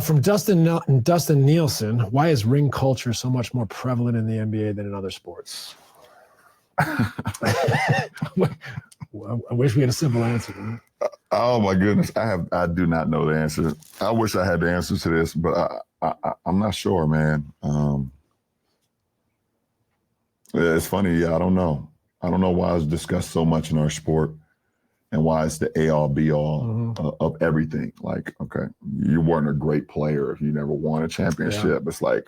From Dustin Nielsen, why is ring culture so much more prevalent in the NBA than in other sports? I wish we had a simple answer. Oh my goodness, I do not know the answer. I wish I had the answer to this, but I'm not sure, man. It's funny, yeah, I don't know. I don't know why it's discussed so much in our sport and why it's the A-all, B-all of everything. Like, okay, you weren't a great player if you never won a championship. Yeah. It's like,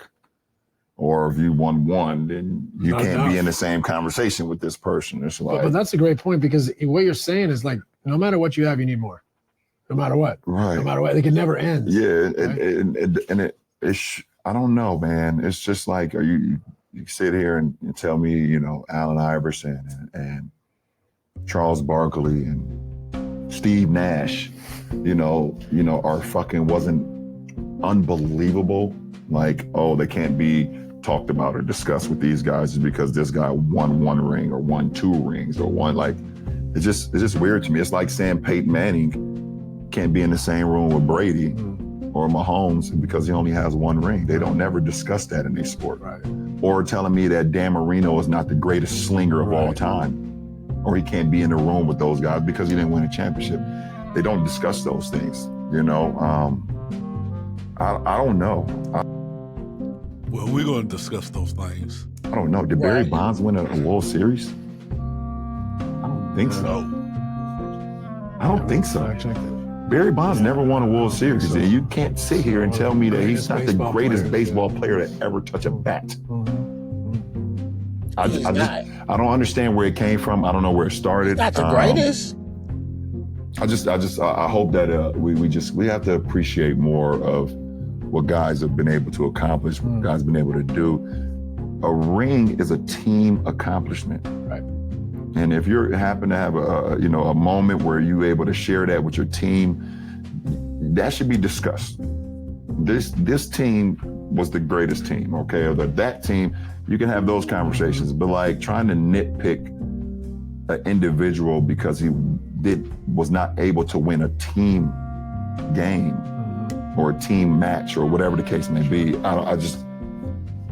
or if you won one, then you can't be in the same conversation with this person. It's like, but that's a great point, because what you're saying is like, no matter what you have, you need more. No matter what. Right. No matter what. Like, it never ends. Yeah, right? It's I don't know, man. It's just like, you sit here and tell me, you know, Allen Iverson and Charles Barkley and Steve Nash, you know, are fucking wasn't unbelievable. Like, oh, they can't be talked about or discussed with these guys just because this guy won one ring or won two rings or one, like, it's just weird to me. It's like saying Peyton Manning can't be in the same room with Brady or Mahomes because he only has one ring. They don't never discuss that in these sport. Right. Or telling me that Dan Marino is not the greatest slinger of all time, or he can't be in the room with those guys because he didn't win a championship. They don't discuss those things, you know. I don't know. Well, we're going to discuss those things. I don't know. Did Barry Bonds win a World Series? I don't think so. I don't think so. Barry Bonds never won a World Series. And you can't sit here and tell me that he's not the greatest baseball player to ever touch a bat. I don't understand where it came from. I don't know where it started. Not the greatest. I hope that we have to appreciate more of what guys have been able to accomplish, what guys have been able to do. A ring is a team accomplishment. Right. And if you happen to have a moment where you're able to share that with your team, that should be discussed. This team was the greatest team, okay? Or that team, you can have those conversations. But like trying to nitpick an individual because he was not able to win a team game or a team match or whatever the case may be,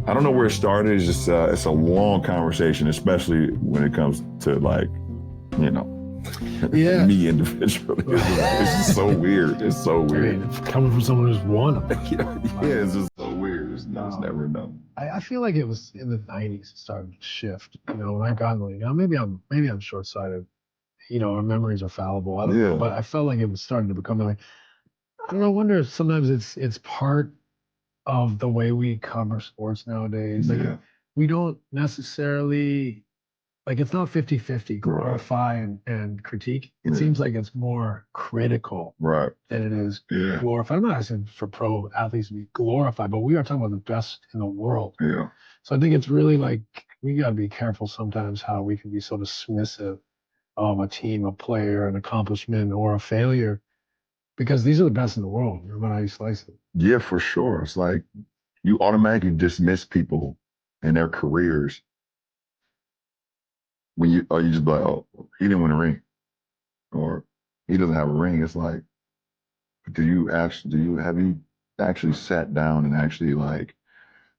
I don't know where it started. It's just it's a long conversation, especially when it comes to, like, you know, me individually. It's just so weird. It's so weird. I mean, coming from someone who's won them. It's just so weird. It's never done. I feel like it was in the 90s it started to shift. You know, when I got in the league, now maybe I'm short-sighted. You know, our memories are fallible. I don't know, but I felt like it was starting to become like, I don't know. I wonder if sometimes it's part of the way we cover sports nowadays. Like, we don't necessarily, like, it's not 50-50 glorify and critique. It seems like it's more critical than it is glorify. I'm not asking for pro athletes to be glorified, but we are talking about the best in the world. Yeah. So I think it's really like, we got to be careful sometimes how we can be so dismissive of a team, a player, an accomplishment, or a failure, because these are the best in the world, no matter how you slice it. Yeah, for sure. It's like you automatically dismiss people and their careers when you just be like, oh, he didn't win a ring, or he doesn't have a ring. It's like, have you actually sat down and actually, like,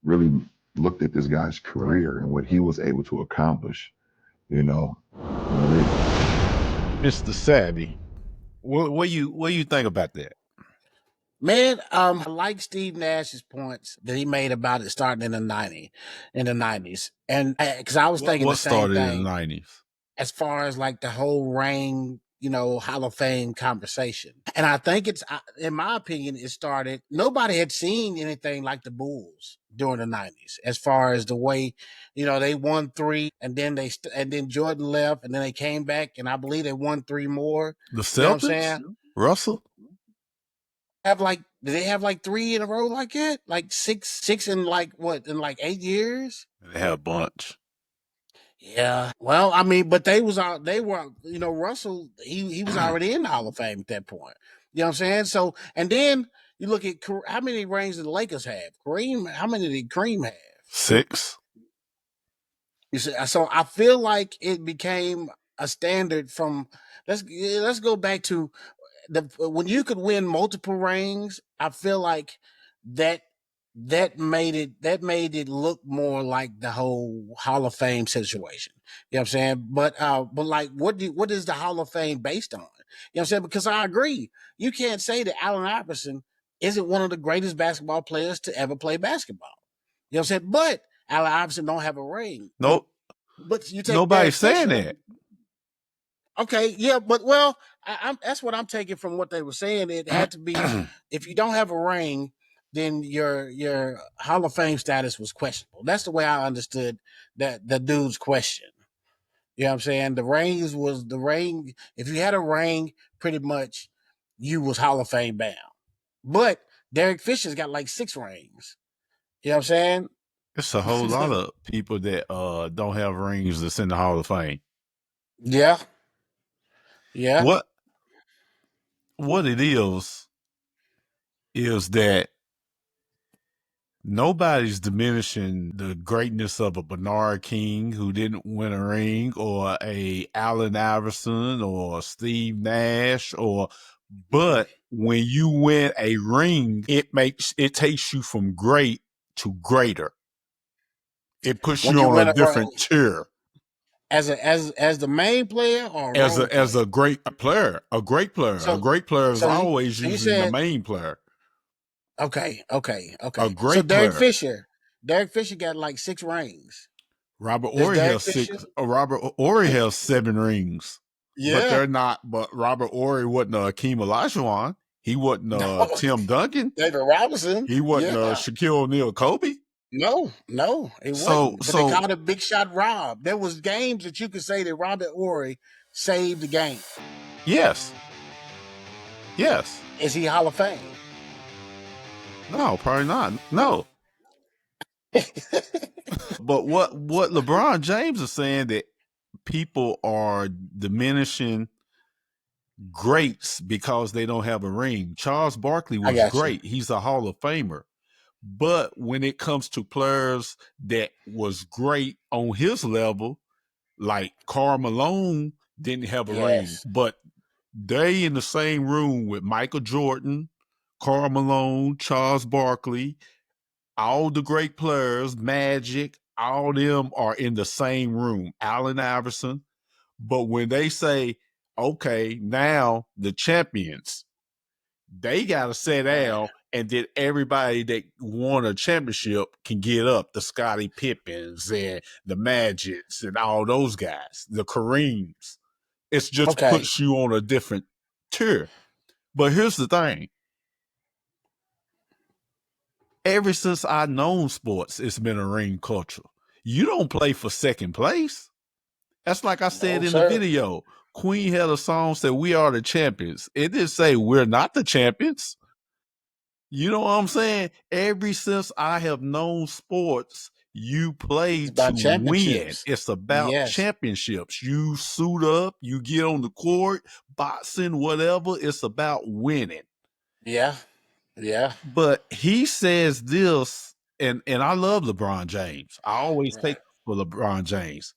really looked at this guy's career and what he was able to accomplish, you know? Mr. Savvy, what you think about that? Man, I like Steve Nash's points that he made about it starting in the 90s. And because I was thinking the same thing. What started in the 90s? As far as like the whole ring, you know, Hall of Fame conversation. And I think it's, in my opinion, it started, nobody had seen anything like the Bulls during the 90s, as far as the way, you know, they won 3 and then and then Jordan left and then they came back and I believe they won 3 more. The Celtics? Russell? Did they have like 3 in a row like it? Like six in like what, in like 8 years? They had a bunch. Yeah. Well, I mean, but they were, you know, Russell, he was already in the Hall of Fame at that point. You know what I'm saying? So, and then you look at how many rings did the Lakers have? Kareem, how many did Kareem have? 6. You see, so I feel like it became a standard from, let's go back to when you could win multiple rings, I feel like that made it look more like the whole Hall of Fame situation. You know what I'm saying? But like, what is the Hall of Fame based on? You know what I'm saying? Because I agree, you can't say that Allen Iverson isn't one of the greatest basketball players to ever play basketball. You know what I'm saying? But Allen Iverson don't have a ring. No, But you take Derek nobody's saying Fisher. that. Okay, yeah, but well, that's what I'm taking from what they were saying. It had to be, if you don't have a ring, then your Hall of Fame status was questionable. That's the way I understood that the dude's question. You know what I'm saying? The rings was the ring. If you had a ring, pretty much you was Hall of Fame bound. But Derek Fisher's got like 6 rings. You know what I'm saying? It's a whole lot of people that don't have rings that's in the Hall of Fame. Yeah. Yeah. What it is that nobody's diminishing the greatness of a Bernard King who didn't win a ring, or a Allen Iverson, or Steve Nash, but when you win a ring, it takes you from great to greater. It puts When you you on win a a ring, different tier. as the main player or a As role player? a great player, a great player is always you using the said, main player. okay. A So great player. Derek Fisher got like 6 rings. Robert Does Ory Derek has Fisher? 6. Robert Ory has 7 rings, but Yeah. they're not. But Robert Ory wasn't Akeem Olajuwon. He wasn't No. Tim Duncan. David Robinson. He wasn't Yeah. Shaquille O'Neal, Kobe. No, it So wasn't. But they called it Big Shot Rob. There was games that you could say that Robert Ory saved the game. yes. Is he Hall of Fame? No, probably not. No. But what LeBron James is saying, that people are diminishing greats because they don't have a ring. Charles Barkley I was got you. great. He's a Hall of Famer. But when it comes to players that was great on his level, like Karl Malone didn't have a ring, Yes. but they in the same room with Michael Jordan, Karl Malone, Charles Barkley, all the great players, Magic, all them are in the same room. Allen Iverson. But when they say, okay, now the champions, they got to sit down, and then everybody that won a championship can get up. The Scottie Pippins and the Magics and all those guys, the Kareems. It just puts you on a different tier. But here's the thing. Ever since I've known sports, it's been a ring culture. You don't play for second place. That's like I said in the video. Queen had a song said, "We are the champions." It didn't say we're not the champions. You know what I'm saying? Ever since I have known sports, you play to win. It's about championships. You suit up, you get on the court, boxing, whatever. It's about winning. Yeah. But he says this, and I love LeBron James. I always take for LeBron James.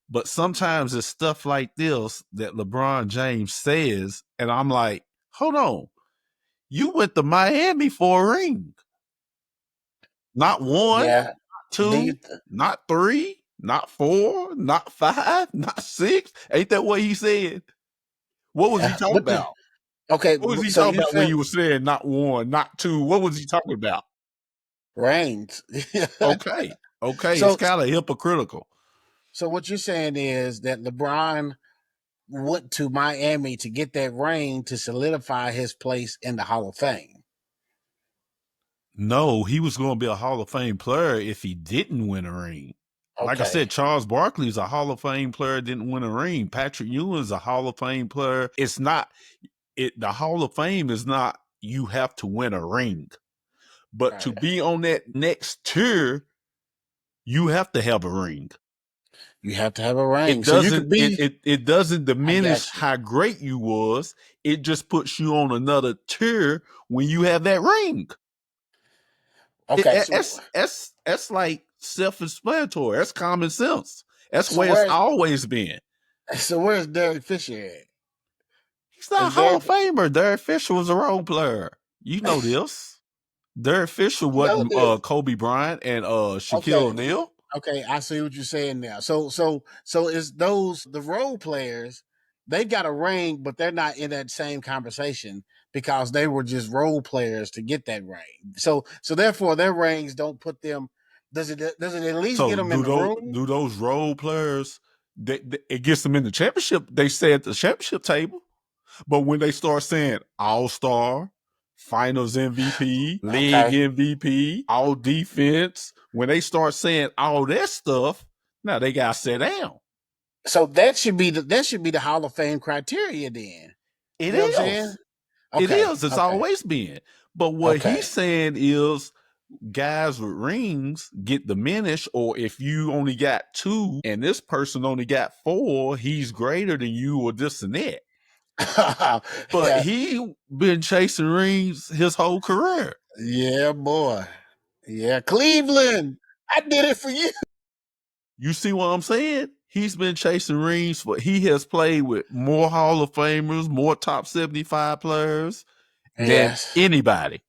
But sometimes it's stuff like this that LeBron James says, and I'm like, hold on. You went to Miami for a ring. Not 1, not 2, not 3, not 4, not 5, not 6. Ain't that what he said? What was he talking about? Okay. What was he talking about when he was saying not 1, not 2? What was he talking about? Rings. Okay. It's kind of hypocritical. So what you're saying is that LeBron went to Miami to get that ring to solidify his place in the Hall of Fame. No, he was going to be a Hall of Fame player if he didn't win a ring. Okay. Like I said, Charles Barkley is a Hall of Fame player, didn't win a ring. Patrick Ewing is a Hall of Fame player. It's not, the Hall of Fame is not you have to win a ring. But to be on that next tier, you have to have a ring. You have to have a ring. It doesn't diminish how great you was. It just puts you on another tier when you have that ring. Okay, that's like self-explanatory. That's common sense. That's where it's always been. So where's Derek Fisher at? He's not a Hall of Famer. Derek Fisher was a role player. You know this. Derek Fisher wasn't Kobe Bryant and Shaquille O'Neal. Okay, I see what you're saying now. So it's those the role players. They got a ring, but they're not in that same conversation because they were just role players to get that ring. So therefore, their rings don't put them. Does it at least get them in the room? Do those role players? It gets them in the championship. They stay at the championship table. But when they start saying All-Star, Finals MVP, League MVP, All Defense, when they start saying all that stuff, now they got to sit down. So that should be the Hall of Fame criteria then. It is. Okay. It is. It's always been. But what he's saying is guys with rings get diminished, or if you only got 2 and this person only got 4, he's greater than you or this and that. But he been chasing rings his whole career. Yeah, boy. Yeah, Cleveland. I did it for you. You see what I'm saying? He's been chasing rings, but he has played with more Hall of Famers, more top 75 players than anybody.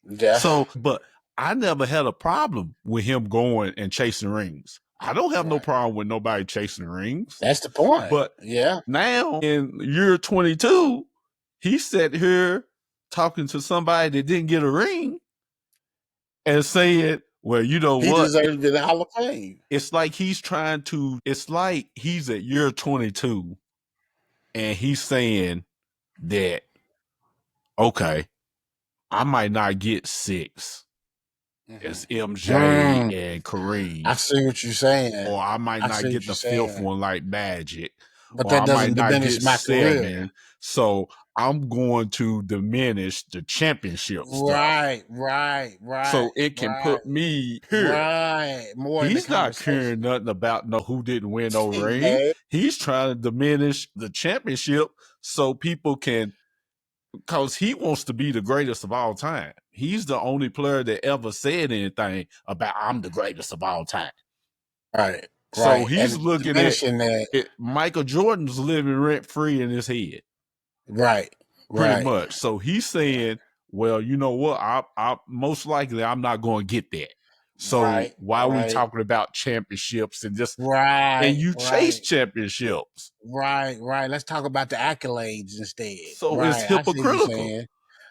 Yeah. So, but I never had a problem with him going and chasing rings. I don't have no problem with nobody chasing rings. That's the point. But now in year 22, he sat here talking to somebody that didn't get a ring and saying, well, you know he what? He deserves to be the Hall of Fame. It's like he's at year 22 and he's saying that, okay, I might not get 6. It's MJ and Kareem. I see what you're saying. Or I might not get the 5th one like Magic. But that doesn't diminish my 7. Career. So I'm going to diminish the championship stuff. Right. So it can put me here. Right. More He's not caring nothing about who didn't win no ring. He's trying to diminish the championship so people can, because he wants to be the greatest of all time. He's the only player that ever said anything about I'm the greatest of all time. Right. So he's looking at it. Michael Jordan's living rent free in his head. Right. Pretty much. So he's saying, well, you know what? I most likely I'm not going to get that. So why are we talking about championships and just and you chase championships? Right. Let's talk about the accolades instead. So it's hypocritical.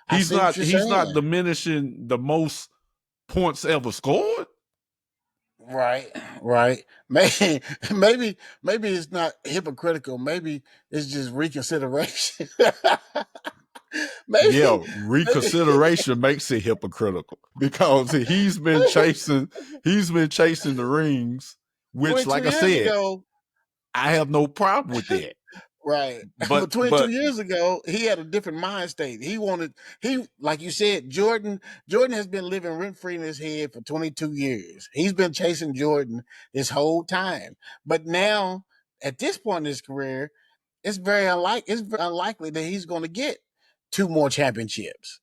He's not diminishing the most points ever scored. Right. Maybe it's not hypocritical. Maybe it's just reconsideration. Reconsideration makes it hypocritical because he's been chasing the rings, which, like I said, I have no problem with that. Right. But 22 years ago, he had a different mind state. Like you said, Jordan has been living rent free in his head for 22 years. He's been chasing Jordan this whole time. But now, at this point in his career, it's very unlikely that he's going to get 2 more championships.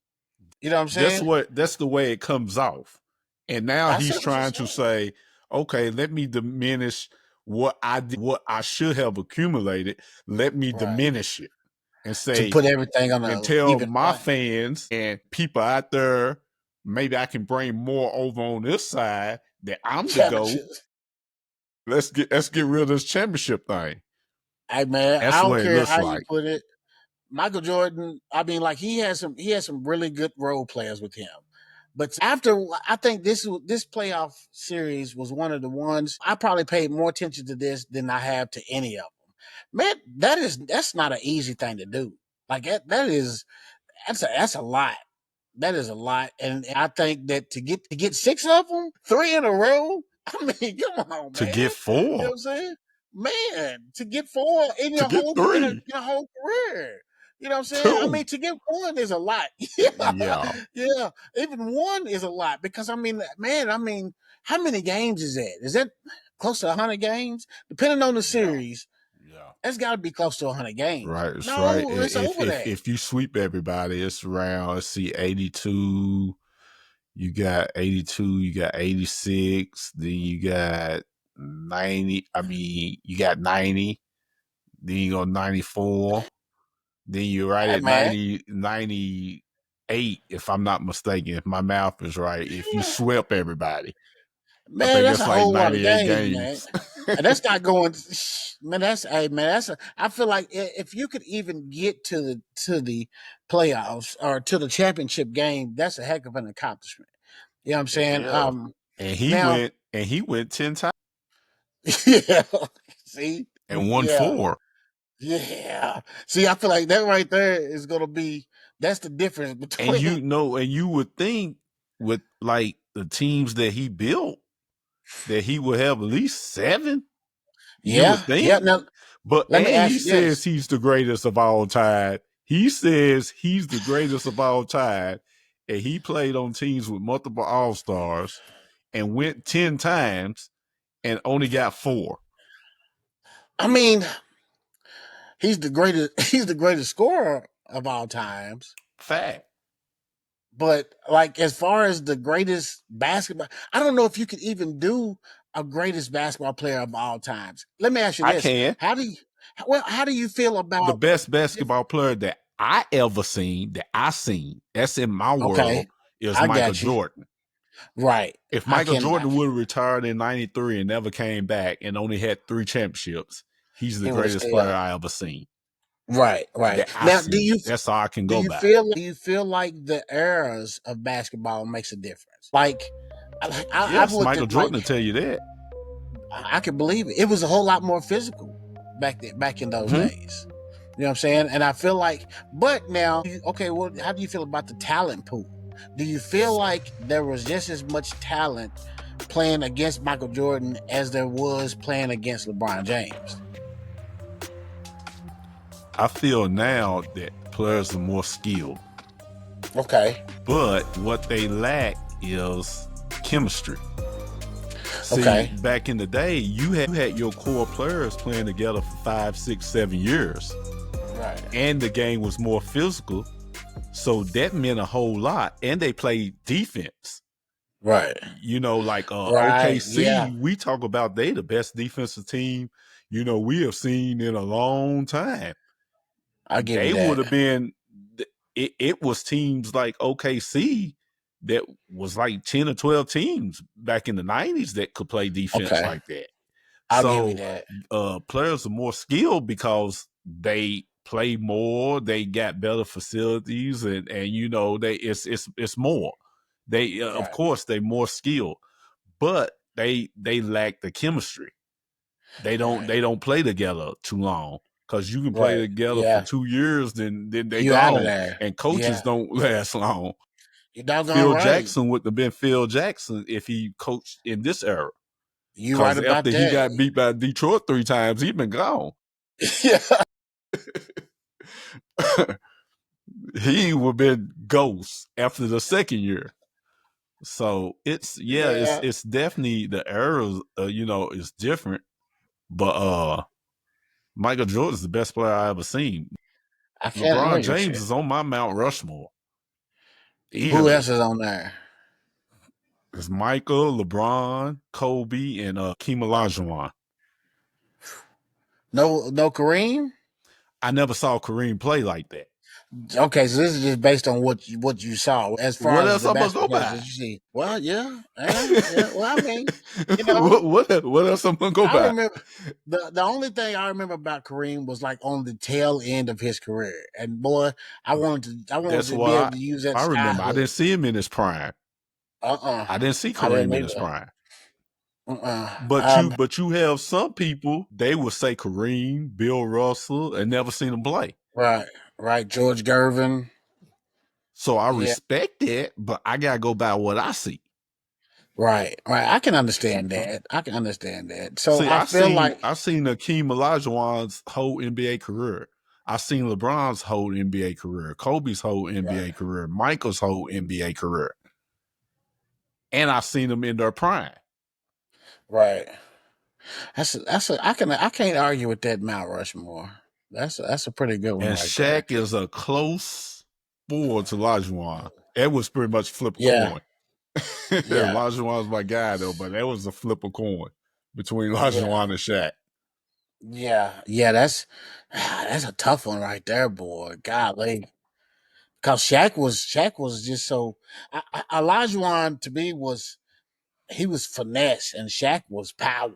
You know what I'm saying? That's the way it comes off. And now he's trying to say, okay, let me diminish what I did, what I should have accumulated. Let me diminish it and say, to put everything on and tell my fans and people out there, maybe I can bring more over on this side that I'm the GOAT. Let's get rid of this championship thing. Hey man, I don't care how you put it. Michael Jordan, I mean, like he has some really good role players with him. But I think this playoff series was one of the ones I probably paid more attention to this than I have to any of them. Man, that's not an easy thing to do. Like that's a lot. That is a lot, and I think that to get 6 of them, 3 in a row. I mean, come on, man. To get 4, you know what I'm saying? Man, to get 4 in your whole career. You know what I'm saying? 2. I mean, to get 1 is a lot. Yeah. Even 1 is a lot because I mean, man, how many games is that? Is that close to 100 games? Depending on the series, that's got to be close to 100 games. Right. That's no, right. It's over that. If you sweep everybody, it's around. Let's see, 82. You got 82. You got 86. Then you got 90. I mean, you got 90. then you go 94, then you're right at 98, if I'm not mistaken, if my math is right, if you swept everybody. Man, I think that's that's a like whole lot of 98 games, man. And that's not going, man. I feel like if you could even get to the playoffs or to the championship game, that's a heck of an accomplishment. You know what I'm saying? Yeah. And he now, went 10 times yeah. See, and won yeah, 4. yeah. See, I feel like that right there is gonna be that's the difference And between. you would think with like the teams that he built that he would have at least 7. You would Yeah. think. Now, But let me and he ask you says this. he's the greatest of all time. He says he's the greatest of all time. And he played on teams with multiple all-stars and went 10 times and only got 4. I mean, he's the greatest. He's the greatest scorer of all times. Fact. But like as far as the greatest basketball, I don't know if you could even do a greatest basketball player of all times. Let me ask you I this: can. How do you feel The about best basketball player that I ever seen, that's in my world, Okay, is I Michael got you. Jordan. Right. If I Michael can. Jordan would have retired in 93 and never came back and only had 3 championships, he's the He would have greatest player still. I ever seen. Right. That I Now, seen. That's all I can do go you by. feel like the eras of basketball makes a difference? Like, I Yes, looked Michael at Jordan will tell you that. I can believe it. It was a whole lot more physical back in those days. You know what I'm saying? And I feel like, but now, okay, well, how do you feel about the talent pool? Do you feel like there was just as much talent playing against Michael Jordan as there was playing against LeBron James? I feel now that players are more skilled. Okay. But what they lack is chemistry. See, Okay. back in the day, you had your core players playing together for 5, 6, 7 years. Right. And the game was more physical. So that meant a whole lot. And they played defense. Right. You know, like Right. OKC, Yeah. we talk about they the best defensive team, we have seen in a long time. I'll give you They would that. have been, it was teams like OKC that was like 10 or 12 teams back in the 90s that could play defense like that. I'll give you So that. players are more skilled because they play more, they got better facilities, and it's more. They of Right. course they more skilled, but they lack the chemistry. They don't play together too long. Because you can play Right. together for Yeah. 2 years, then they You out of gone. there. And coaches Yeah. don't last long. You're doggone Phil right. Jackson would have been Phil Jackson if he coached in this era. You right Because about after that. he got beat by Detroit 3 times, he been gone. Yeah. He would have been ghost after the second year. So it's definitely the era, is different. But Michael Jordan's the best player I ever seen. I can't LeBron argue with James you. is on my Mount Rushmore. Who Easily. else is on there? It's Michael, LeBron, Kobe, and Hakeem Olajuwon. No Kareem? I never saw Kareem play like that. Okay, so this is just based on what you saw. As far What as else the I'm gonna go basketball players by? that you see. Well, yeah. Well, I mean, what else I'm gonna go I by? remember the only thing I remember about Kareem was like on the tail end of his career. And boy, I wanted That's to be why able to use that I sky remember. I hook. didn't see him in his prime. I didn't see I didn't Kareem in his either. prime. But you have some people, they will say Kareem, Bill Russell, and never seen him play. Right. George Gervin. So I respect that, but I gotta go by what I see. Right. I can understand that. So See, I feel like I seen Hakeem Olajuwon's whole NBA career. I seen LeBron's whole NBA career, Kobe's whole NBA career, Michael's whole NBA career, and I seen them in their prime. Right. I can't argue with that Mount Rushmore. That's a pretty good one. And right Shaq there. is a close forward to Olajuwon. It was pretty much flip a coin. Olajuwon's my guy though, but that was a flip a coin between Olajuwon and Shaq. Yeah, that's a tough one right there, boy. Golly. Because Shaq was just so Olajuwon to me was he was finesse and Shaq was power.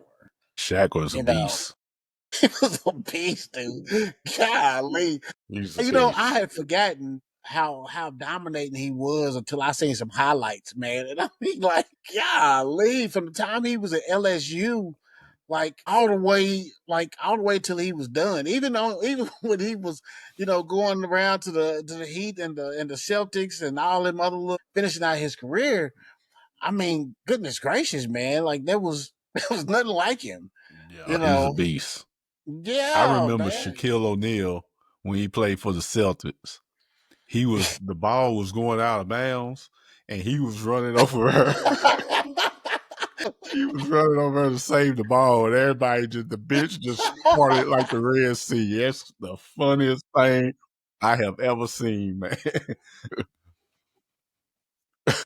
Shaq was a You know, beast. he was a beast, dude. Golly, He was a I beast. had forgotten how dominating he was until I seen some highlights, man. And I mean, like, golly, from the time he was at LSU, all the way till he was done. Even when he was, going around to the Heat and the Celtics and all them other little finishing out his career. I mean, goodness gracious, man! Like there was there was nothing like him. Yeah, You he was a know, beast. I yeah, remember man. Shaquille O'Neal when he played for the Celtics. The ball was going out of bounds, and he was running over her. He was running over her to save the ball, and the bench just parted like the Red Sea. That's the funniest thing I have ever seen, man.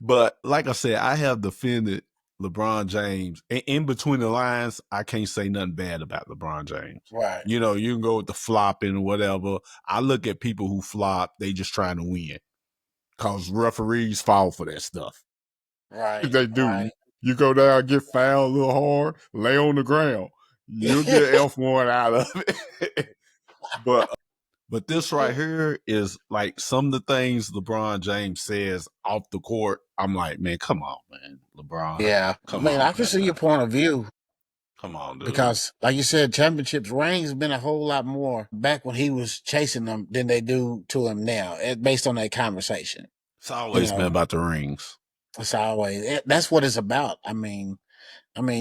But like I said, I have defended LeBron James. In between the lines, I can't say nothing bad about LeBron James. Right, You can go with the flopping or whatever. I look at people who flop, they just trying to win. Because referees fall for that stuff. right, They do. right. You go down, get fouled a little hard, lay on the ground. You'll get F1 out of it. but But this right here is like some of the things LeBron James says off the court. I'm like, man, come on, man, LeBron. Yeah, I Come mean, on, I can see man. your point of view Come on, dude. because, like you said, championships rings been a whole lot more back when he was chasing them than they do to him now, based on that conversation. It's You always been know, about the rings. it's always that's what it's about. I mean,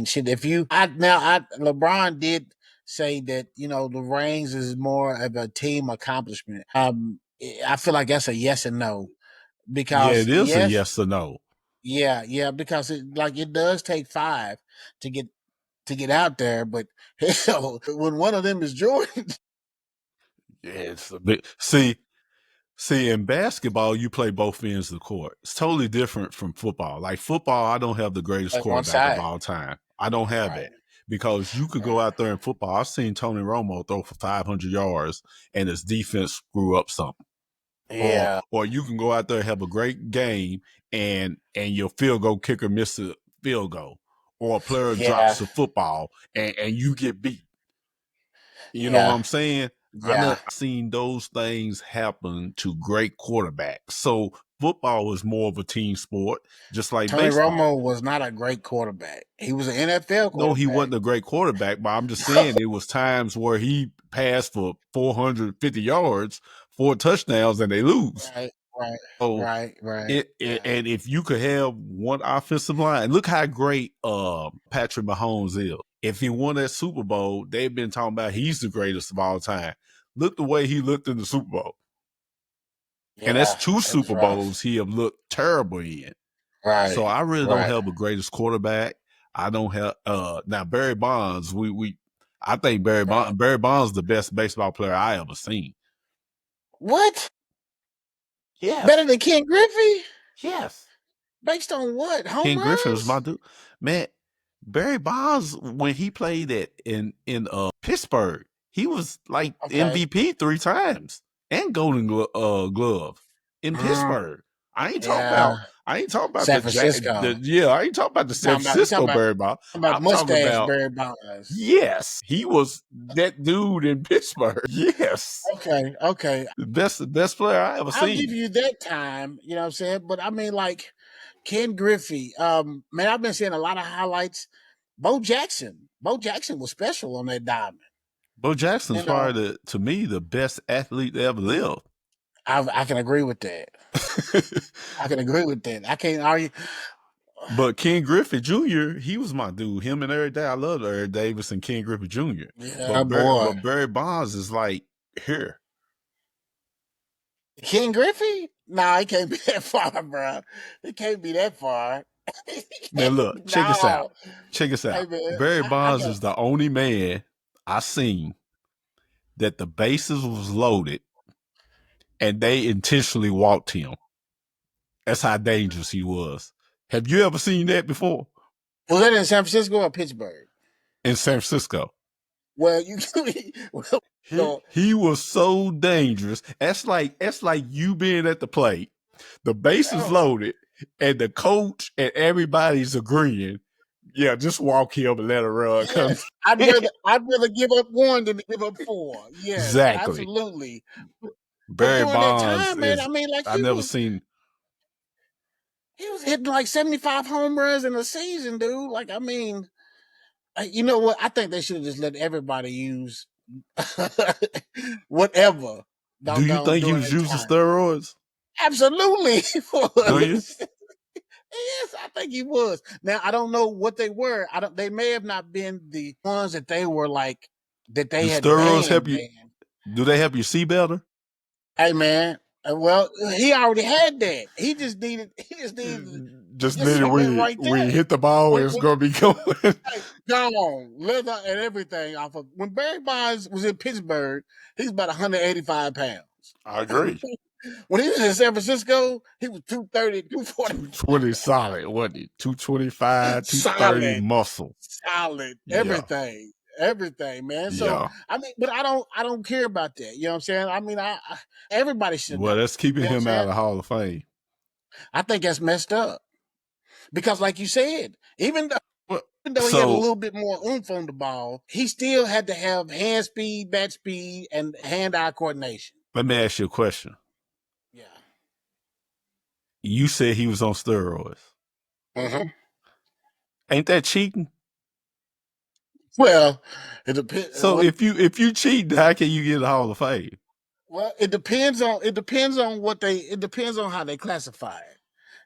shit. If you, LeBron did say that the rings is more of a team accomplishment. I feel like that's a yes and no Yeah, because it is a yes, yes or no. yeah, because it does take five to get out there, but hell, when one of them is Jordan, Yeah, it's a bit. See, in basketball, you play both ends of the court. It's totally different from football. Like football, I don't have the greatest like one quarterback of side, all time. I don't have right, that because you could go right, out there in football. I've seen Tony Romo throw for 500 yards and his defense screw up something. yeah, Or you can go out there and have a great game and your field goal kicker misses a field goal, or a player drops yeah, the football and you get beat. You know what yeah, I'm saying? yeah. I've seen those things happen to great quarterbacks. So football is more of a team sport, just like Tony baseball. Romo was not a great quarterback. He was an NFL No, he quarterback. wasn't a great quarterback, but I'm just saying it was times where he passed for 450 yards, 4 touchdowns, and they lose. Right, right, So right. and if you could have one offensive line, look how great Patrick Mahomes is. If he won that Super Bowl, they've been talking about he's the greatest of all time. Look the way he looked in the Super Bowl. And that's Yeah, two it was Super rough. Bowls he have looked terrible in. So Right, I really don't right. have the greatest quarterback. I don't have now Barry Bonds. I think Right. Barry Bonds is the best baseball player I ever seen. What? Better Yes. than Ken Griffey? Yes. Based on what? Home Ken Griffin was my runs? dude. Man, Barry Bonds, when he played in Pittsburgh, he was like Okay. MVP 3 times and Glove in Mm, Pittsburgh. I ain't talking yeah. about I ain't talking about San Francisco. I ain't talking about the San You talking Francisco Barry Bonds. talking about I'm talking mustache about Barry Bonds. yes, he was that dude in Pittsburgh. Yes, Okay. the best player I ever I'll give seen. you that time, you know what I'm saying? But I mean like Ken Griffey, man, I've been seeing a lot of highlights. Bo Jackson. Bo Jackson was special on that diamond. Bo Jackson's You know, probably to me the best athlete to ever live. I can agree with that. I can agree with that. I can't argue. But Ken Griffey Jr., he was my dude. Him and Eric Davis. I love Eric Davis and Ken Griffey Jr. Yeah, boy. But Barry Bonds is like here. Ken Griffey? Nah, it can't be that far, bro. It can't be that far. Man, look, check us out. No. Check us Hey out. man, Barry I Bonds got is the only man I seen that the bases was loaded and they intentionally walked him. That's how dangerous he was. Have you ever seen that before? was that in San Francisco or Pittsburgh? In San Francisco. Well, you well, so He was so dangerous. That's like you being at the plate, the bases loaded, and the coach and everybody's agreeing. Yeah, just walk him and let it run. yes, I'd rather give up one than give up four. Yes, Exactly. absolutely. But Barry during that Bonds time, man, I is. mean, like I never seen. he was hitting like 75 home runs in a season, dude. Like, I mean, you know what? I think they should have just let everybody use whatever. Do you think he During was that using time. steroids? Absolutely, he Do you? was. Yes, I think he was. Now I don't know what they were. I don't. They may have not been the ones that they were like that they Do had steroids help banned. you? Do they help you see better? Hey man, well he already had that. He just needed. Just Just needed something right when you there. hit the ball, it's When gonna be going. hey, gone, leather and everything off of. When Barry Bonds was in Pittsburgh, he's about 185 pounds. I agree. When he was in San Francisco, he was 230, 240. 220 solid, wasn't it? 225, 230 Solid, muscle. solid, Yeah. everything, man. So Yeah. I mean, but I don't care about that. You know what I'm saying? I mean, I everybody should Well, know. that's keeping You know what him I'm out saying? of Hall of Fame. I think that's messed up because, like you said, even Well, though he had a so little bit more oomph on the ball, he still had to have hand speed, bat speed, and hand-eye coordination. let me ask you a question. Yeah. You said he was on steroids. Mm-hmm. Ain't that cheating? Well, it depends. So if you cheat, how can you get a Hall of Fame? Well, it depends on how they classify it.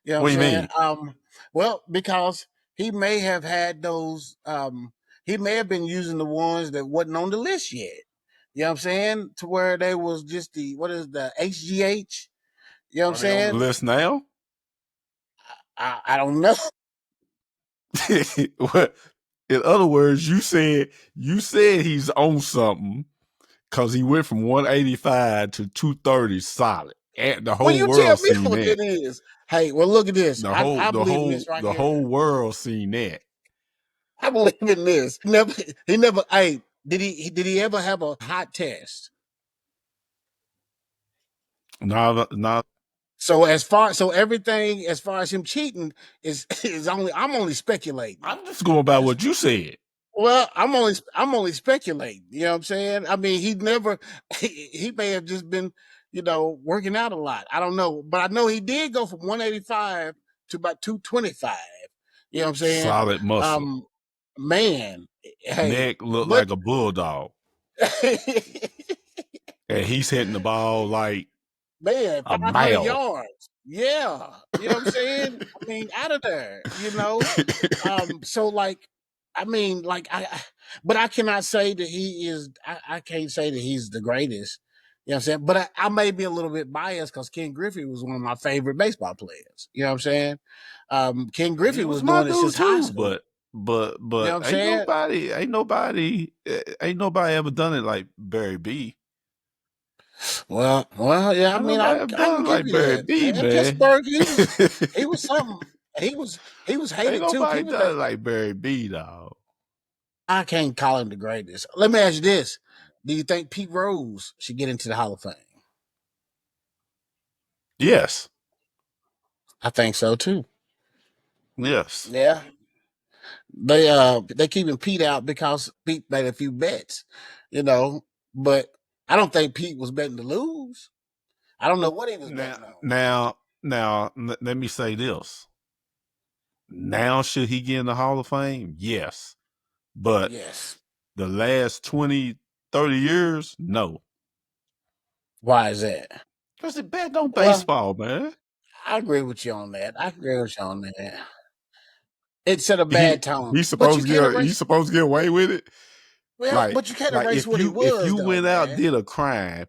You know What what do I'm you saying? mean? Well, because he may have had those he may have been using the ones that wasn't on the list yet. You know what I'm saying? To where they was just the what is the HGH? You know what I'm Are they on the saying? list now? I don't know. What? In other words, you said he's on something because he went from 185 to 230 solid. And the Well, whole you tell world me seen what that. that is. Hey, well, look at this. I believe in this right The here. whole world seen that. I believe in this. He never. Hey, did he ever have a hot test? Not So everything as far as him cheating is only I'm only speculating. I'm just going by what you said. Well, I'm only speculating. You know what I'm saying? I mean, he never he may have just been, working out a lot. I don't know, but I know he did go from 185 to about 225. You know what I'm saying? Solid muscle. Man, hey, Neck looked but like a bulldog. And he's hitting the ball like man, a 500 mile. yards. Yeah, you know what I'm saying? I mean, out of there, So like, I mean, like but I cannot say that he is. I can't say that he's the greatest. You know what I'm saying? But I may be a little bit biased because Ken Griffey was one of my favorite baseball players. You know what I'm saying? Ken Griffey He was was my doing it dude since high too, school. You know what I'm saying? ain't nobody ever done it like Barry B. Well, yeah. I Ain't mean, nobody I ever I can done it give like you Barry that, B, man. man. Pittsburgh, he was something. He was Ain't hated too. nobody People done that it like Barry B, dog. I can't call him the greatest. Let me ask you this: do you think Pete Rose should get into the Hall of Fame? Yes. I think so too. Yes. Yeah, they keeping Pete out because Pete made a few bets, you know. But I don't think Pete was betting to lose. I don't know what he was Now, betting on. now, let me say this. Now, should he get in the Hall of Fame? Yes. But Yes. the last 20, 30 years, no. Why is that? Because it bet on Well, baseball, man. I agree with you on that. I agree with you on that. It set a He bad tone, he's but you supposed to can't get erase. away with it. Well, but you can't Like erase what he if was, you though, went out man. did a crime,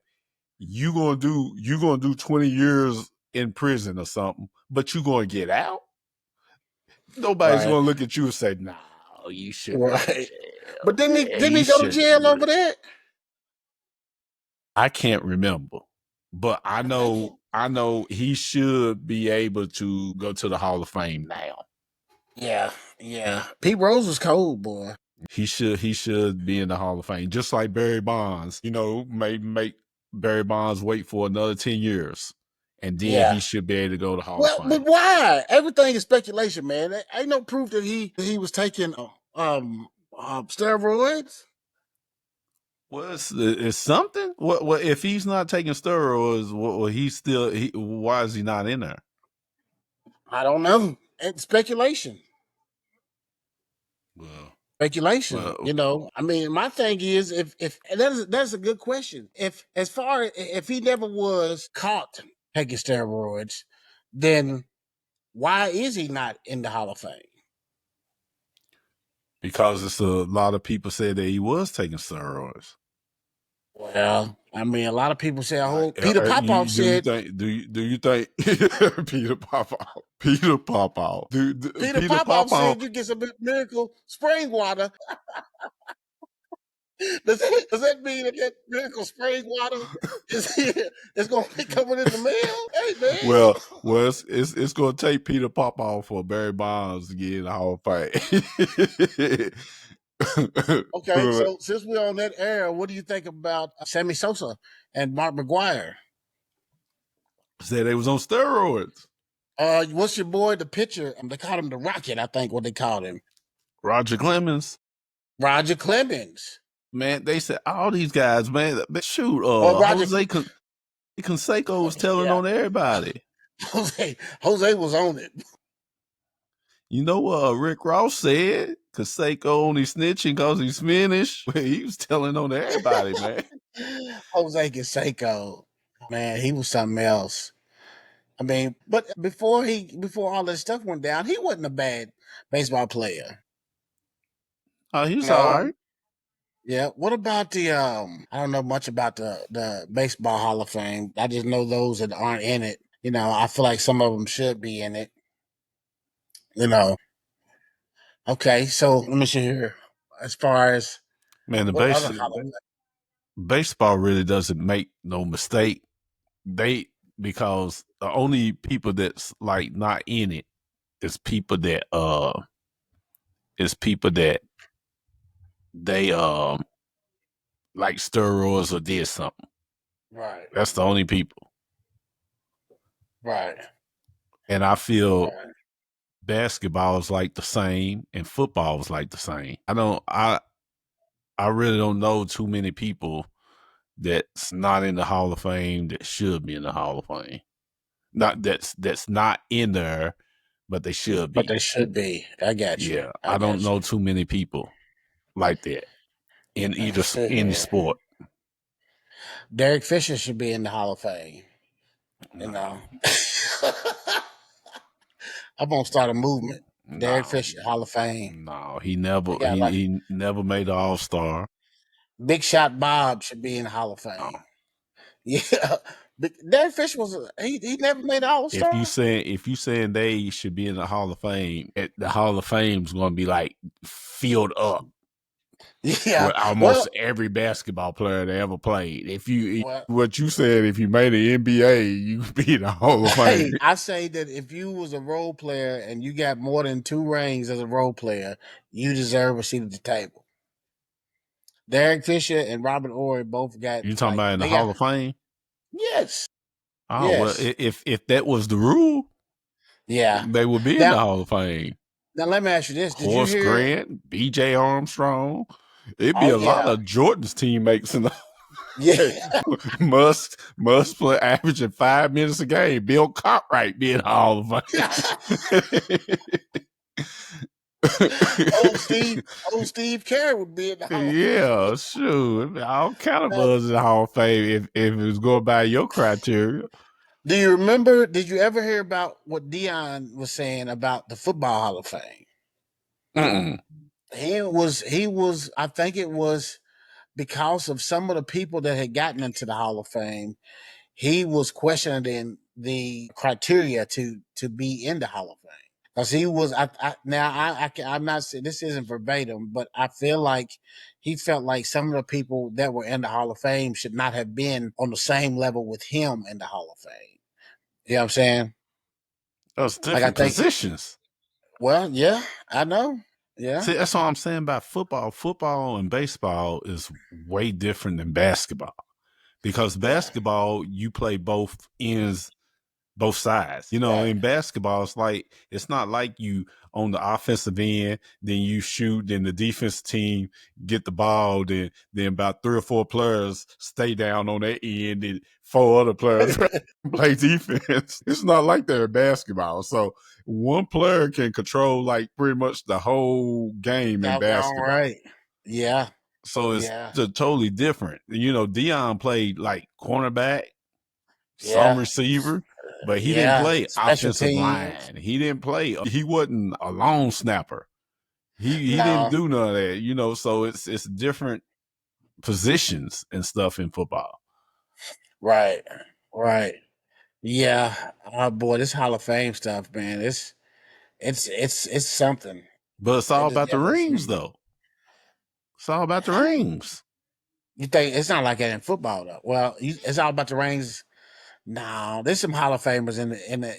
you gonna do 20 years in prison or something, but you gonna get out. Nobody's Right, gonna look at you and say, "No, you shouldn't go to right. jail. But didn't he Yeah, didn't you he go to shouldn't jail over really." that? I can't remember, but I think I know he should be able to go to the Hall of Fame now. yeah, yeah. Pete Rose was cold, boy. He should be in the Hall of Fame, just like Barry Bonds. Maybe make Barry Bonds wait for another 10 years, and then he should be able to go to Hall of Fame. But why? Everything is speculation, man. There ain't no proof that he was taking steroids. Well, it's something. What if he's not taking steroids? Why is he not in there? I don't know. It's speculation. Well, speculation. I mean, my thing is, if that's a good question. If he never was caught taking steroids, then why is he not in the Hall of Fame? Because it's a lot of people said that he was taking steroids. Well, I mean, a lot of people say Peter Popoff said. Do you think Peter Popoff? Peter Popoff. Peter Popoff said you get some miracle spring water. Does that mean that miracle spring water is going to be coming in the mail? Hey, man. Well, it's going to take Peter Popoff for Barry Bonds to get in the Hall of Fame. Okay, so since we're on that era, what do you think about Sammy Sosa and Mark McGwire? Said they was on steroids. What's your boy, the pitcher? They called him the Rocket, I think what they called him. Roger Clemens. Roger Clemens. Man, they said all these guys, man. Shoot, Jose Canseco was telling on everybody. Jose was on it. You know what Rick Ross said? Canseco only snitching because he's Spanish. He was telling on everybody, man. Jose Canseco, man, he was something else. I mean, but before all this stuff went down, he wasn't a bad baseball player. He was all right. Yeah. What about the I don't know much about the Baseball Hall of Fame. I just know those that aren't in it. I feel like some of them should be in it. Okay, so let me see here. As far as man, baseball really doesn't make no mistake. Because the only people that's like not in it is people that they like steroids or did something. Right. That's the only people. Right. And I feel basketball is like the same and football is like the same. I really don't know too many people that's not in the Hall of Fame that should be in the Hall of Fame. Not that's not in there, but they should be. But they should be. I got you. Yeah, I don't know too many people like that in any sport. Derek Fisher should be in the Hall of Fame. No. I'm gonna start a movement. Derek Fisher, Hall of Fame. No, he never made the All-Star. Big Shot Bob should be in the Hall of Fame. No. Yeah. Derek Fisher he never made the All-Star. If you saying they should be in the Hall of Fame, the Hall of Fame's gonna be like filled up. Yeah, with almost every basketball player that ever played. What you said, if you made an NBA, you could be in the Hall of Fame. Hey, I say that if you was a role player and you got more than 2 rings as a role player, you deserve a seat at the table. Derek Fisher and Robert Horry both got. You talking about in the Hall of Fame? Yes. Oh, yes. Well, if that was the rule, they would be in the Hall of Fame. Now let me ask you this: Horace Grant, B.J. Armstrong. It'd be a lot of Jordan's teammates in the. must play averaging 5 minutes a game. Bill Cartwright be in the Hall of Fame. old Steve Kerr would be in the Hall of Fame. Yeah, sure. All kind of buzz in the Hall of Fame if it was going by your criteria. Do you remember? Did you ever hear about what Dion was saying about the Football Hall of Fame? Mm-mm. He was. I think it was because of some of the people that had gotten into the Hall of Fame. He was questioning the criteria to be in the Hall of Fame. Because he was, I'm not saying this isn't verbatim, but I feel like he felt like some of the people that were in the Hall of Fame should not have been on the same level with him in the Hall of Fame. You know what I'm saying? Those different positions. Well, yeah, I know. Yeah. See, that's all I'm saying about football. Football and baseball is way different than basketball because basketball, you play both ends, both sides. In basketball, it's not like you on the offensive end, then you shoot, then the defense team get the ball, then about 3 or 4 players stay down on that end, and 4 other players play defense. It's not like that in basketball. So one player can control like pretty much the whole game in basketball. Right. Yeah. So it's totally different. Dion played like cornerback, some receiver, but he didn't play Special offensive teams. line. He didn't play. He wasn't a long snapper. He didn't do none of that. So it's different positions and stuff in football. Right. Right. Yeah. Oh boy, this Hall of Fame stuff, man. It's something. But it's all about the rings, though. It's all about the rings. You think it's not like that in football, though? Well, it's all about the rings. No, there's some Hall of Famers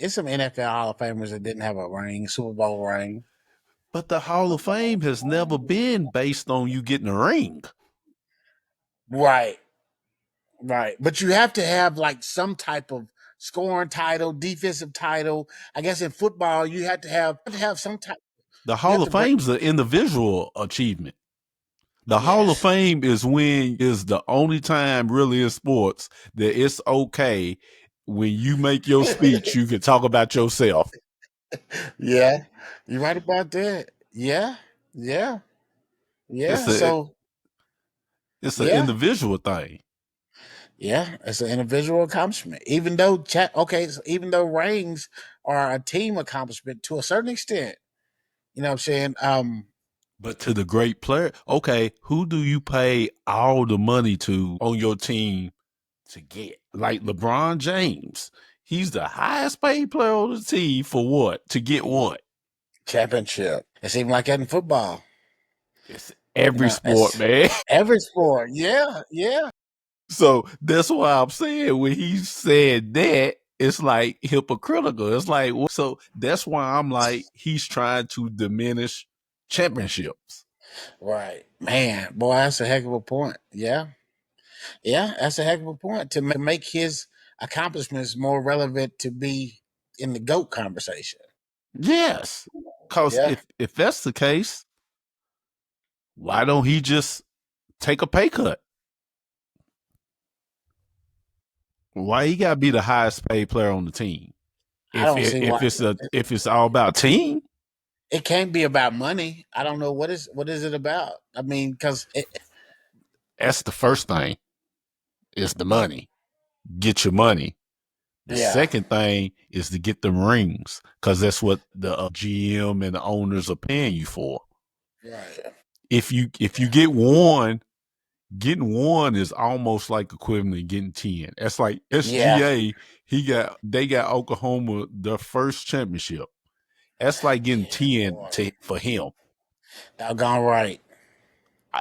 it's some NFL Hall of Famers that didn't have a ring, Super Bowl ring. But the Hall of Fame has never been based on you getting a ring. Right. Right. But you have to have like some type of scoring title, defensive title. I guess in football, you have to have some type. The Hall of Fame's an individual achievement. The Hall of Fame is the only time really in sports that it's okay when you make your speech, you can talk about yourself. Yeah, you're right about that. Yeah. It's an individual thing. Yeah, it's an individual accomplishment. Even though rings are a team accomplishment to a certain extent. You know what I'm saying? But to the great player, okay, who do you pay all the money to on your team to get? Like LeBron James. He's the highest paid player on the team for what? To get what? Championship. It's even like that in football. It's every sport, man. Every sport. Yeah. So that's why I'm saying when he said that, it's like hypocritical. It's like, so that's why I'm like, he's trying to diminish championships. Right. Man, boy, that's a heck of a point. Yeah. Yeah, that's a heck of a point to make his accomplishments more relevant to be in the GOAT conversation. Yes. Because if that's the case, why don't he just take a pay cut? Why he gotta be the highest paid player on the team? If it's all about team, it can't be about money. I don't know what is it about. I mean, because that's the first thing. It's the money. Get your money. The second thing is to get the rings because that's what the GM and the owners are paying you for. Right. If you get one, getting one is almost like equivalent to getting 10. That's like SGA. They got Oklahoma their first championship. That's like getting 10 for him. Doggone right.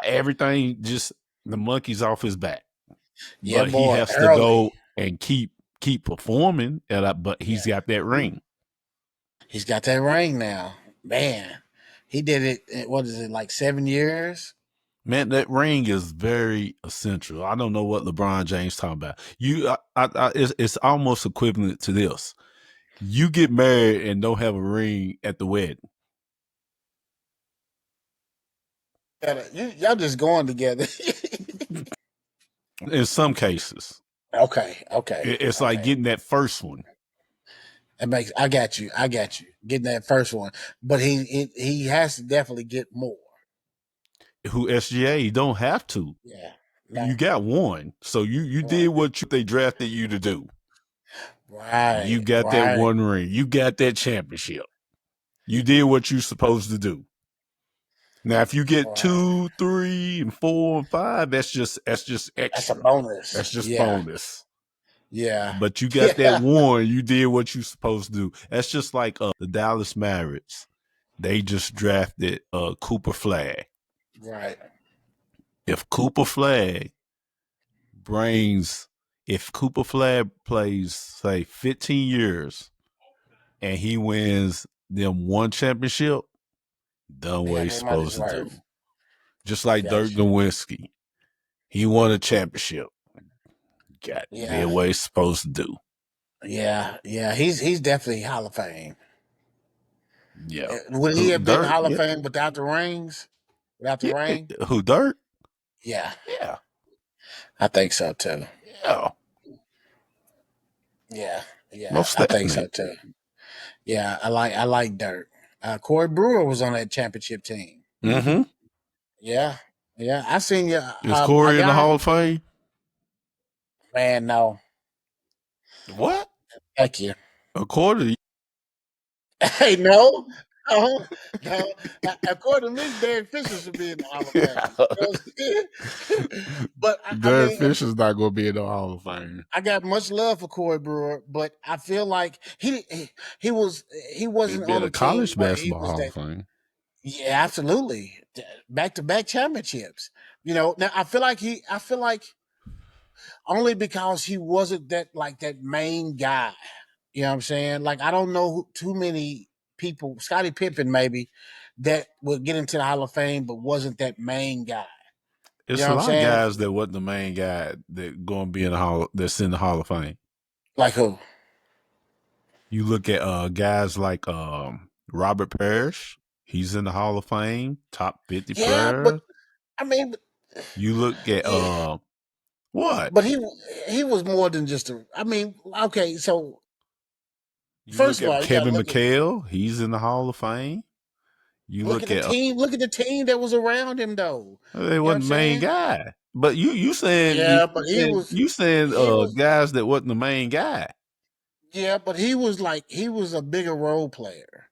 Everything just the monkey's off his back. Yeah, but he has to go and keep performing. But he's got that ring. He's got that ring now, man. He did it. What is it, like 7 years? Man, that ring is very essential. I don't know what LeBron James talking about. It's almost equivalent to this. You get married and don't have a ring at the wedding. Y'all just going together. In some cases. Okay. It's like getting that first one. I got you. Getting that first one. But he has to definitely get more. Who SGA, you don't have to. Yeah. No. You got one. So you did what they drafted you to do. Right. You got that one ring. You got that championship. You did what you're supposed to do. Now, if you get 2, 3, and 4, and 5, that's just extra. That's a bonus. That's just bonus. Yeah. But you got that one. You did what you're supposed to do. That's just like the Dallas Mavericks. They just drafted Cooper Flag. Right. If Cooper Flag plays, say, 15 years and he wins them one championship, Done what he's Pay money's supposed to do. worth. Just like Dirk Nowitzki. He won a championship. Did what he's supposed to do. Yeah. He's definitely Hall of Fame. Yeah. Would he have been Hall of Fame without the rings? Without the ring? Who, Dirk? Yeah. Yeah. I think so too. Yeah. Yeah. Most I think so too. Yeah, I like Dirk. Corey Brewer was on that championship team. Mm-hmm. Yeah. I seen you. Is Corey in the Hall of Fame? Man, no. What? Thank you. According to Hey, no. No. According to me, Derek Fisher should be in the Hall of Fame. But Derek Fisher's not going to be in the Hall of Fame. I got much love for Corey Brewer, but I feel like he wasn't on a college basketball Hall of Fame. Yeah, absolutely. Back-to-back championships. Now I feel like only because he wasn't that main guy. You know what I'm saying? Like, I don't know too many people, Scottie Pippen maybe, that would get into the Hall of Fame but wasn't that main guy. It's a lot of guys that wasn't the main guy that going to be in the that's in the Hall of Fame. Like who? You look at guys like Robert Parrish. He's in the Hall of Fame, top 50 player. But I mean, you look at what? But he was more than just a. I mean, okay, so you first look at Kevin McHale. He's in the Hall of Fame. You look at the team. Look at the team that was around him, though. They wasn't the main guy. But you saying you saying guys that wasn't the main guy. Yeah, but he was a bigger role player.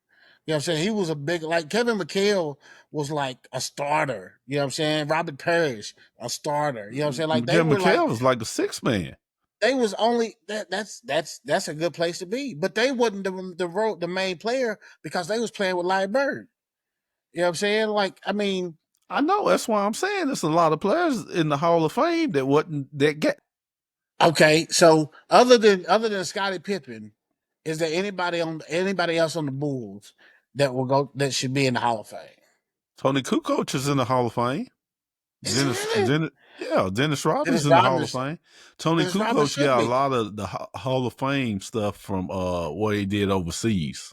You know what I'm saying? He was a big, like Kevin McHale was like a starter. You know what I'm saying? Robert Parrish, a starter. You know what I'm saying? Like Kevin McHale was like a 6-man. They was only that's a good place to be. But they wasn't the main player because they was playing with Larry Bird. You know what I'm saying? Like, I mean, I know, that's why I'm saying there's a lot of players in the Hall of Fame that wasn't that get. Okay, so other than Scottie Pippen, is there anybody else on the Bulls that should be in the Hall of Fame? Tony Kukoc is in the Hall of Fame. Dennis Rodman's in the Hall of Fame. Tony Kukoc got a lot of the Hall of Fame stuff from what he did overseas.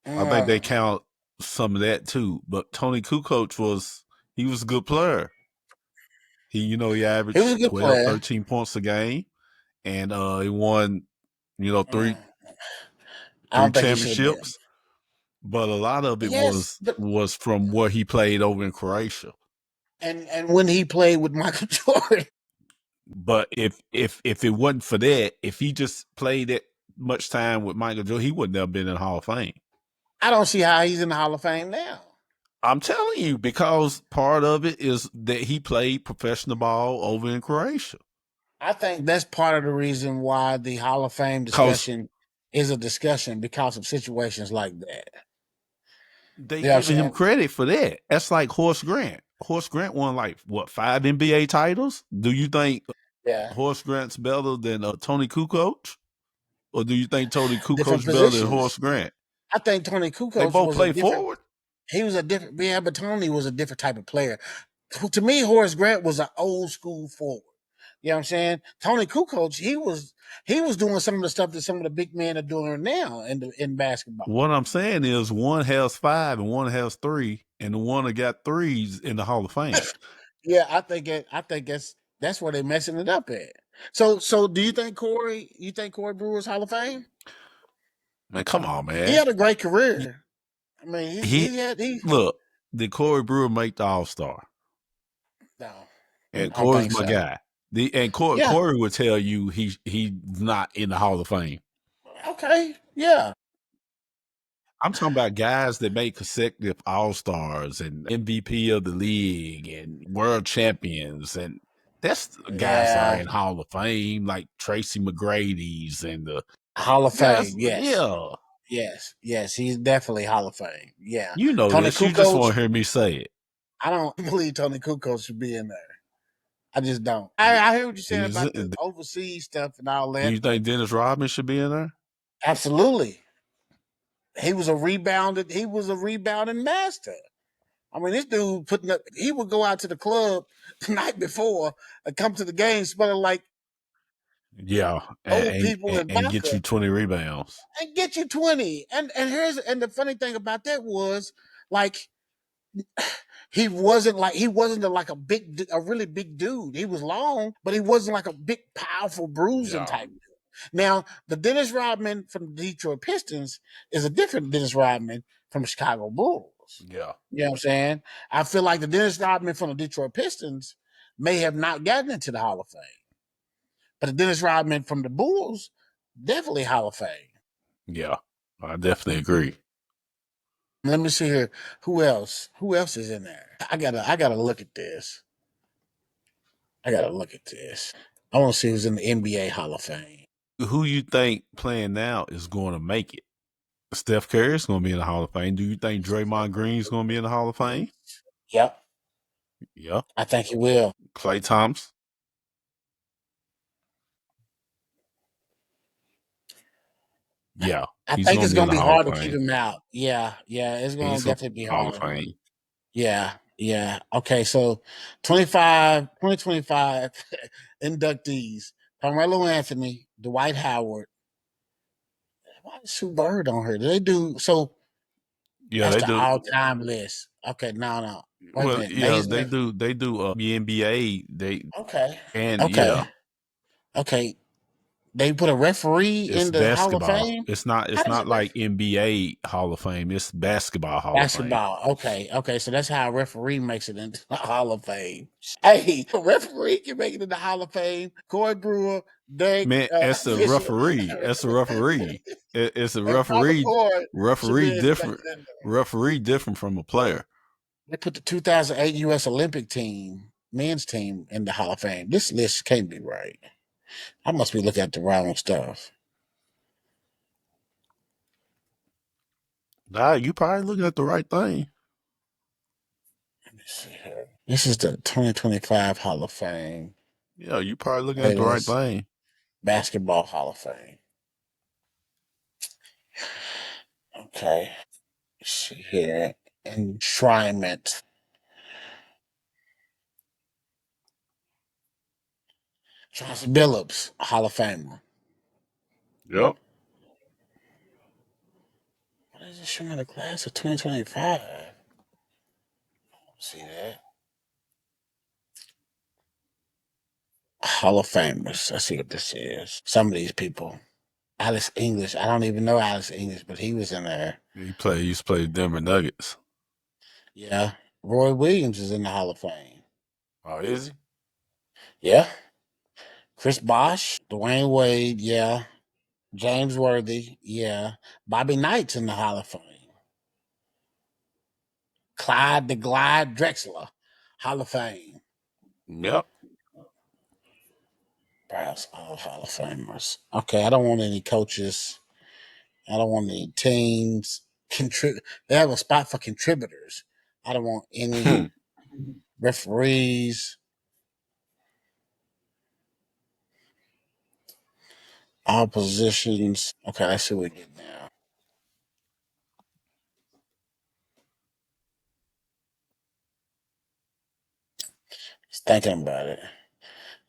I think they count some of that too. But Tony Kukoc was a good player. He averaged 12, 13 points a game, and he won, 3 championships. But a lot of it was from where he played over in Croatia. And when he played with Michael Jordan. But if it wasn't for that, if he just played that much time with Michael Jordan, he wouldn't have been in the Hall of Fame. I don't see how he's in the Hall of Fame now. I'm telling you, because part of it is that he played professional ball over in Croatia. I think that's part of the reason why the Hall of Fame discussion is a discussion, because of situations like that. They giving him credit for that. That's like Horace Grant. Horace Grant won 5 NBA titles? Do you think Horace Grant's better than Tony Kukoc? Or do you think Tony Kukoc better than Horace Grant? I think Tony Kukoc. They both play forward. He was a different, but Tony was a different type of player. To me, Horace Grant was an old school forward. You know what I'm saying? Tony Kukoc, he was doing some of the stuff that some of the big men are doing now in basketball. What I'm saying is one has 5 and one has 3, and the one that got 3's in the Hall of Fame. Yeah, I think that's where they're messing it up at. So do you think Corey Brewer's Hall of Fame? Man, come on, man. He had a great career. I mean, look, did Corey Brewer make the All-Star? No. And Corey's my guy. Corey would tell you he's not in the Hall of Fame. Okay, yeah. I'm talking about guys that make consecutive All-Stars and MVP of the league and world champions, and that's guys that are in Hall of Fame, like Tracy McGrady's and the Hall of Fame. Yes. Yeah. Yes, he's definitely Hall of Fame. Yeah. You know Tony this. Kukoc, you just want to hear me say it. I don't believe Tony Kukoc should be in there. I just don't. I hear what you're saying about the overseas stuff and all that. Do you think Dennis Rodman should be in there? Absolutely. He was a rebounding master. I mean, this dude he would go out to the club the night before and come to the game smelling like old people and and get vodka you 20 rebounds. and get you 20. And the funny thing about that was like he wasn't like a really big dude. He was long, but he wasn't like a big, powerful, bruising type. Now, the Dennis Rodman from the Detroit Pistons is a different Dennis Rodman from the Chicago Bulls. Yeah. You know what I'm saying? I feel like the Dennis Rodman from the Detroit Pistons may have not gotten into the Hall of Fame. But the Dennis Rodman from the Bulls, definitely Hall of Fame. Yeah. I definitely agree. Let me see here. Who else? Who else is in there? I gotta look at this. I want to see who's in the NBA Hall of Fame. Who you think playing now is going to make it? Steph Curry is going to be in the Hall of Fame. Do you think Draymond Green is going to be in the Hall of Fame? Yep. Yeah. I think he will. Klay Thompson. Yeah. I think it's going to be hard to keep him out. Yeah. It's going to definitely be hard. Hall of Fame. Yeah. Okay, so 2025 inductees: Carmelo Anthony, Dwight Howard. Why is Sue Bird on here? Do they do so? Yeah, that's they the do. all-time list. Okay, no. Wait a minute. Yeah, they do. They do the NBA. Okay. Yeah. Okay. They put a referee in the basketball. Hall of Fame. It's not like NBA Hall of Fame. It's basketball Hall of Fame. Okay. So that's how a referee makes it into the Hall of Fame. Hey, a referee can make it in the Hall of Fame. Corey Brewer, Dave. Man, that's a referee. That's a referee. It's a referee. Referee different. Referee different from a player. They put the 2008 U.S. Olympic team, men's team, in the Hall of Fame. This list can't be right. I must be looking at the wrong stuff. Nah, you probably looking at the right thing. Let me see here. This is the 2025 Hall of Fame. Yeah, you probably looking at the right thing. Basketball Hall of Fame. Okay. Let's see here. Enshrinement. Chauncey Billups, Hall of Famer. Yep. What is this showing the class of 2025? See that? Hall of Famers. Let's see what this is. Some of these people. Alex English. I don't even know Alex English, but he was in there. He used to play Denver Nuggets. Yeah. Roy Williams is in the Hall of Fame. Oh, is he? Yeah. Chris Bosh, Dwayne Wade, yeah. James Worthy, yeah. Bobby Knight's in the Hall of Fame. Clyde the Glide Drexler, Hall of Fame. Yep. Perhaps all Hall of Famers. Okay, I don't want any coaches. I don't want any teams. They have a spot for contributors. I don't want any referees. All positions. Okay, let's see what we get now. Just thinking about it.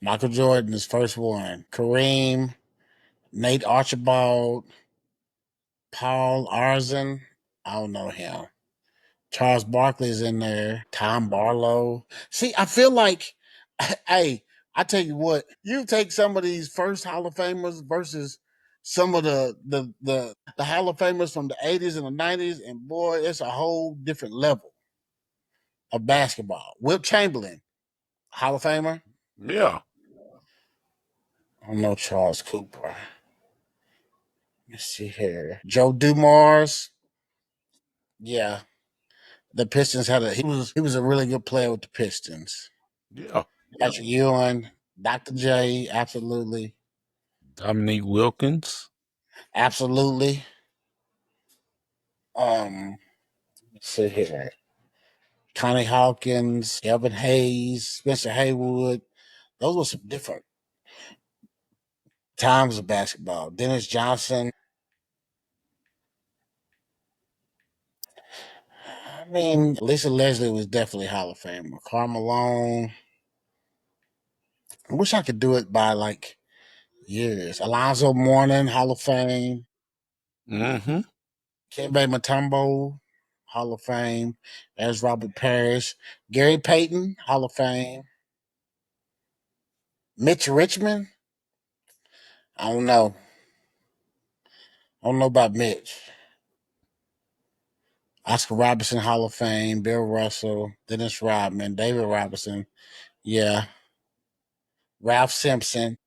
Michael Jordan is first one. Kareem, Nate Archibald, Paul Arzon. I don't know him. Charles Barkley's in there. Tom Barlow. See, I feel like, hey, I tell you what, you take some of these first Hall of Famers versus some of the Hall of Famers from the 80s and the 90s, and boy, it's a whole different level of basketball. Wilt Chamberlain, Hall of Famer. Yeah. I don't know Charles Cooper. Let's see here. Joe Dumars. Yeah. The Pistons he was a really good player with the Pistons. Yeah. Patrick Ewing, Dr. J, absolutely. Dominique Wilkins. Absolutely. Let's see here. Connie Hawkins, Kevin Hayes, Spencer Haywood. Those were some different times of basketball. Dennis Johnson. I mean, Lisa Leslie was definitely Hall of Famer. Karl Malone. I wish I could do it by like years. Alonzo Mourning, Hall of Fame. Mm-hmm. Kembe Mutombo, Hall of Fame. There's Robert Parrish. Gary Payton, Hall of Fame. Mitch Richmond. I don't know. I don't know about Mitch. Oscar Robertson, Hall of Fame. Bill Russell, Dennis Rodman, David Robinson. Yeah. Ralph Simpson.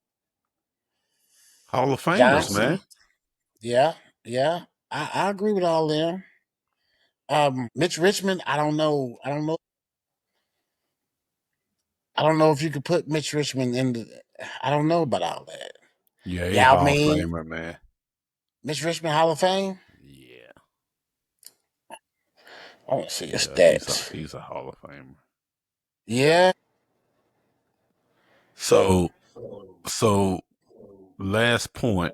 Hall of Famers, Johnson. man. Yeah. Yeah. I agree with all them. Mitch Richmond, I don't know. I don't know if you could put Mitch Richmond in the. I don't know about all that. Yeah, he Yao Hall of Ming, Famer, man. Mitch Richmond Hall of Fame. Yeah. I want to see his Yeah, he's a stats. he's a Hall of Famer. Yeah. So last point.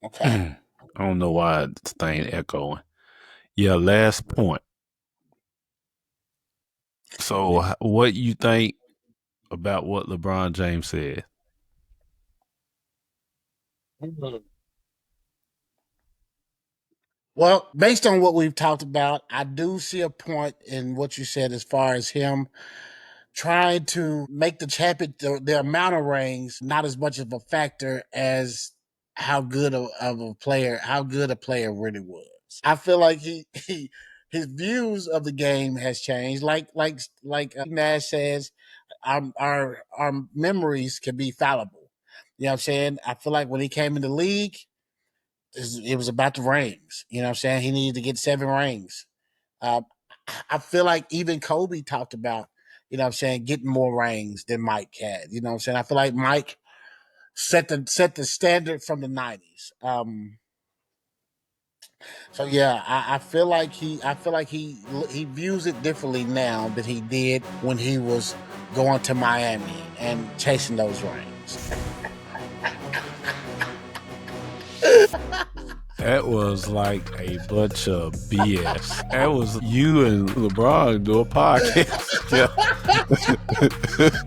Okay. I don't know why this thing echoing. Yeah, last point. So what you think about what LeBron James said? Well, based on what we've talked about, I do see a point in what you said as far as him trying to make the champion, the amount of rings, not as much of a factor as how good of a player, how good a player really was. I feel like he his views of the game has changed. Like Nash says, our memories can be fallible. You know what I'm saying? I feel like when he came in the league, it was about the rings. You know what I'm saying? He needed to get 7 rings. Uh, I feel like even Kobe talked about, you know what I'm saying, getting more rings than Mike had. You know what I'm saying? I feel like Mike set the standard from the 90s. So yeah, I feel like he views it differently now than he did when he was going to Miami and chasing those rings. That was like a bunch of BS. That was you and LeBron do a podcast. Yeah.